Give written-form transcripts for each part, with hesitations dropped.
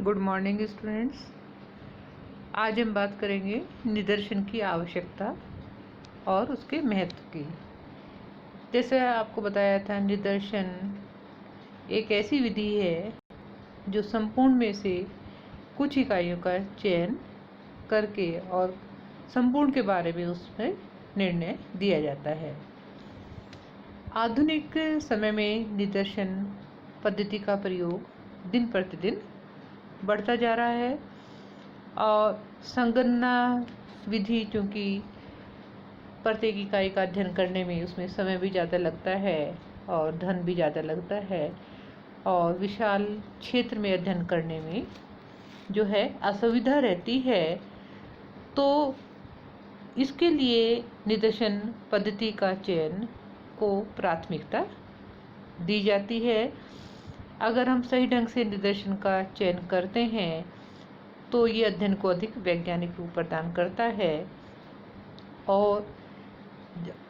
Good morning students. आज हम बात करेंगे निदर्शन की आवश्यकता और उसके महत्व की। जैसे आपको बताया था, निदर्शन एक ऐसी विधि है जो संपूर्ण में से कुछ इकाइयों का चयन करके और संपूर्ण के बारे में उसमें निर्णय दिया जाता है। आधुनिक समय में निदर्शन पद्धति का प्रयोग दिन प्रतिदिन बढ़ता जा रहा है और संगणना विधि, चूँकि प्रत्येक इकाई का अध्ययन करने में उसमें समय भी ज़्यादा लगता है और धन भी ज़्यादा लगता है और विशाल क्षेत्र में अध्ययन करने में जो है असुविधा रहती है, तो इसके लिए निदर्शन पद्धति का चयन को प्राथमिकता दी जाती है। अगर हम सही ढंग से निदर्शन का चयन करते हैं तो ये अध्ययन को अधिक वैज्ञानिक रूप प्रदान करता है और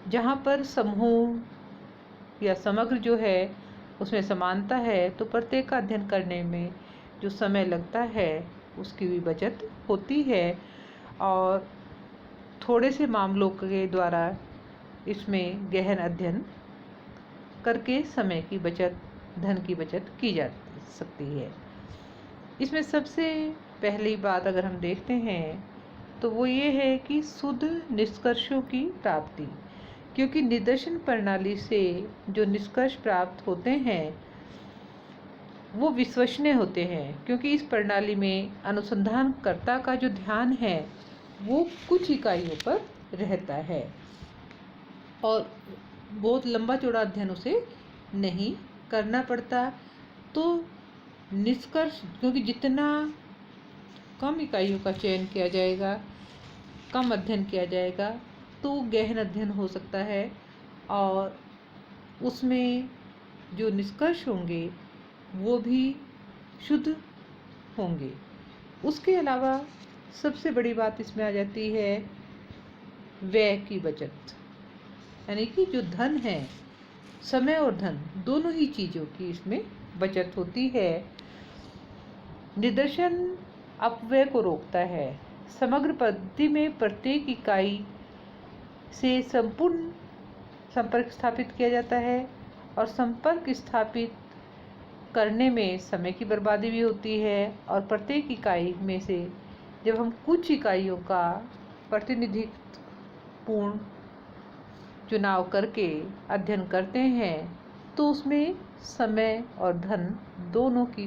जहाँ पर समूह या समग्र जो है उसमें समानता है, तो प्रत्येक का अध्ययन करने में जो समय लगता है उसकी भी बचत होती है और थोड़े से मामलों के द्वारा इसमें गहन अध्ययन करके समय की बचत, धन की बचत की जा सकती है। इसमें सबसे पहली बात अगर हम देखते हैं तो वो ये है कि शुद्ध निष्कर्षों की प्राप्ति, क्योंकि निदर्शन प्रणाली से जो निष्कर्ष प्राप्त होते हैं वो विश्वसनीय होते हैं, क्योंकि इस प्रणाली में अनुसंधानकर्ता का जो ध्यान है वो कुछ इकाइयों पर रहता है और बहुत लंबा चौड़ा अध्ययन उसे नहीं करना पड़ता। तो निष्कर्ष, क्योंकि जितना कम इकाइयों का चयन किया जाएगा, कम अध्ययन किया जाएगा, तो गहन अध्ययन हो सकता है और उसमें जो निष्कर्ष होंगे वो भी शुद्ध होंगे। उसके अलावा सबसे बड़ी बात इसमें आ जाती है व्यय की बचत, यानी कि जो धन है, समय और धन दोनों ही चीज़ों की इसमें बचत होती है। निदर्शन अपव्यय को रोकता है। समग्र पद्धति में प्रत्येक इकाई से संपूर्ण संपर्क स्थापित किया जाता है और संपर्क स्थापित करने में समय की बर्बादी भी होती है और प्रत्येक इकाई में से जब हम कुछ इकाइयों का प्रतिनिधित्वपूर्ण चुनाव करके अध्ययन करते हैं तो उसमें समय और धन दोनों की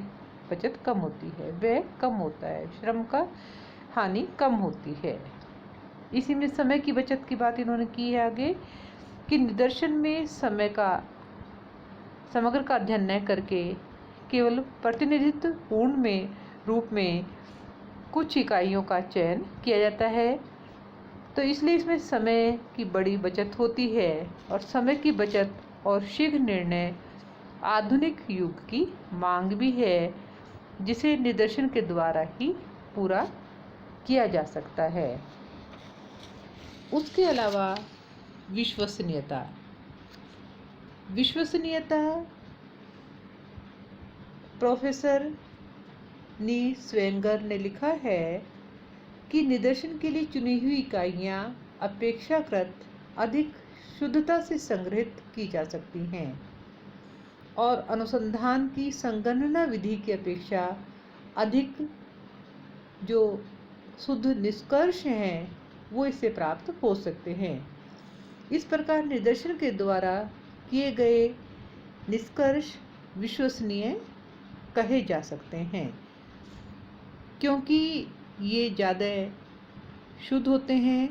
बचत कम होती है, व्यय कम होता है, श्रम का हानि कम होती है। इसी में समय की बचत की बात इन्होंने की है आगे कि निदर्शन में समय का समग्र का अध्ययन न करके केवल प्रतिनिधित्वपूर्ण में रूप में कुछ इकाइयों का चयन किया जाता है, तो इसलिए इसमें समय की बड़ी बचत होती है और समय की बचत और शीघ्र निर्णय आधुनिक युग की मांग भी है, जिसे निदर्शन के द्वारा ही पूरा किया जा सकता है। उसके अलावा विश्वसनीयता प्रोफेसर नी स्वेंगर ने लिखा है कि निदर्शन के लिए चुनी हुई इकाइयाँ अपेक्षाकृत अधिक शुद्धता से संग्रहित की जा सकती हैं और अनुसंधान की संगणना विधि की अपेक्षा अधिक जो शुद्ध निष्कर्ष हैं वो इससे प्राप्त हो सकते हैं। इस प्रकार निदर्शन के द्वारा किए गए निष्कर्ष विश्वसनीय कहे जा सकते हैं, क्योंकि ये ज़्यादा शुद्ध होते हैं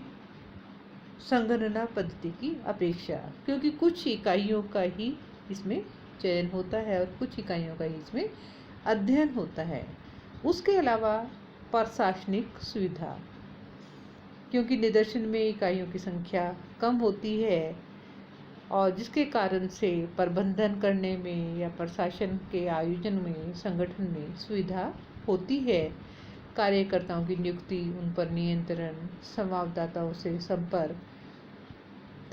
संगणना पद्धति की अपेक्षा, क्योंकि कुछ इकाइयों का ही इसमें चयन होता है और कुछ इकाइयों का ही इसमें अध्ययन होता है। उसके अलावा प्रशासनिक सुविधा, क्योंकि निदर्शन में इकाइयों की संख्या कम होती है और जिसके कारण से प्रबंधन करने में या प्रशासन के आयोजन में, संगठन में सुविधा होती है। कार्यकर्ताओं की नियुक्ति, उन पर नियंत्रण, संवाददाताओं से संपर्क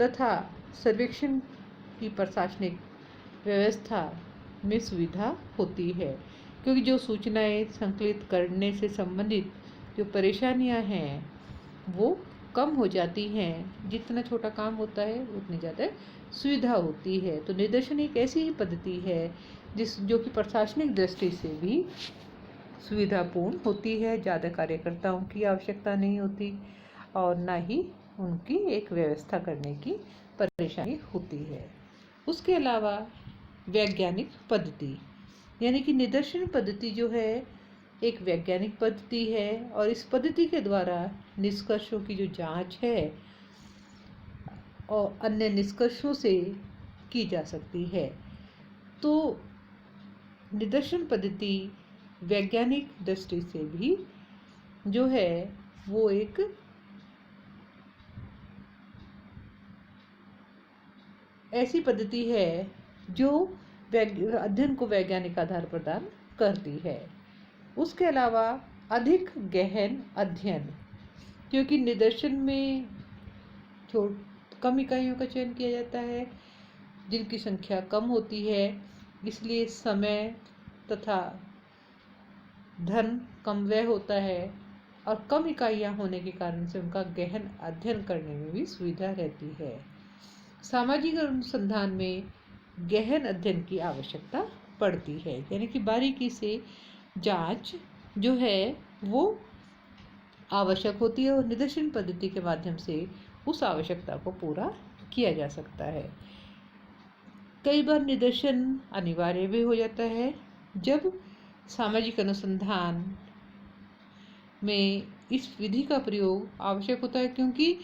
तथा सर्वेक्षण की प्रशासनिक व्यवस्था में सुविधा होती है। क्योंकि जो सूचनाएं संकलित करने से संबंधित जो परेशानियां हैं वो कम हो जाती हैं। जितना छोटा काम होता है उतनी ज़्यादा सुविधा होती है। तो निदर्शन एक ऐसी ही पद्धति है जो कि प्रशासनिक दृष्टि से भी सुविधापूर्ण होती है। ज़्यादा कार्यकर्ताओं की आवश्यकता नहीं होती और ना ही उनकी एक व्यवस्था करने की परेशानी होती है। उसके अलावा वैज्ञानिक पद्धति, यानी कि निदर्शन पद्धति जो है एक वैज्ञानिक पद्धति है और इस पद्धति के द्वारा निष्कर्षों की जो जांच है और अन्य निष्कर्षों से की जा सकती है। तो निदर्शन पद्धति वैज्ञानिक दृष्टि से भी जो है वो एक ऐसी पद्धति है जो अध्ययन को वैज्ञानिक आधार प्रदान करती है। उसके अलावा अधिक गहन अध्ययन, क्योंकि निदर्शन में कम इकाइयों का चयन किया जाता है जिनकी संख्या कम होती है, इसलिए समय तथा धन कम व्यय होता है और कम इकाइयाँ होने के कारण से उनका गहन अध्ययन करने में भी सुविधा रहती है। सामाजिक अनुसंधान में गहन अध्ययन की आवश्यकता पड़ती है, यानी कि बारीकी से जांच जो है वो आवश्यक होती है और निदर्शन पद्धति के माध्यम से उस आवश्यकता को पूरा किया जा सकता है। कई बार निदर्शन अनिवार्य भी हो जाता है जब सामाजिक अनुसंधान में इस विधि का प्रयोग आवश्यक होता है, क्योंकि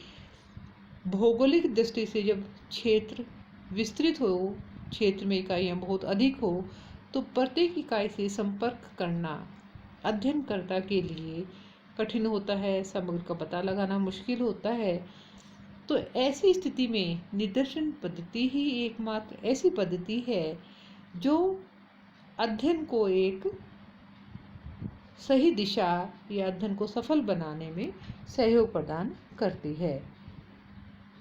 भौगोलिक दृष्टि से जब क्षेत्र विस्तृत हो, क्षेत्र में इकाइयाँ बहुत अधिक हो, तो प्रत्येक इकाई से संपर्क करना अध्ययनकर्ता के लिए कठिन होता है, समग्र का पता लगाना मुश्किल होता है। तो ऐसी स्थिति में निदर्शन पद्धति ही एकमात्र ऐसी पद्धति है जो अध्ययन को एक सही दिशा या अध्ययन को सफल बनाने में सहयोग प्रदान करती है।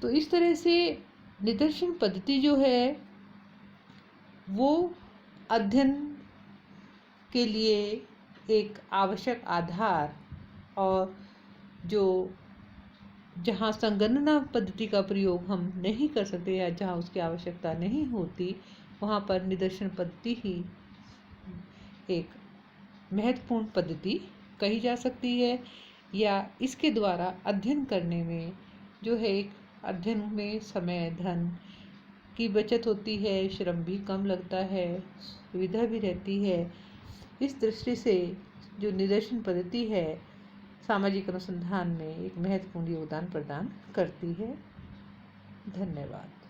तो इस तरह से निदर्शन पद्धति जो है वो अध्ययन के लिए एक आवश्यक आधार और जो जहाँ संगणना पद्धति का प्रयोग हम नहीं कर सकते या जहाँ उसकी आवश्यकता नहीं होती, वहाँ पर निदर्शन पद्धति ही एक महत्वपूर्ण पद्धति कही जा सकती है, या इसके द्वारा अध्ययन करने में जो है एक अध्ययन में समय धन की बचत होती है, श्रम भी कम लगता है, सुविधा भी रहती है। इस दृष्टि से जो निदर्शन पद्धति है सामाजिक अनुसंधान में एक महत्वपूर्ण योगदान प्रदान करती है। धन्यवाद।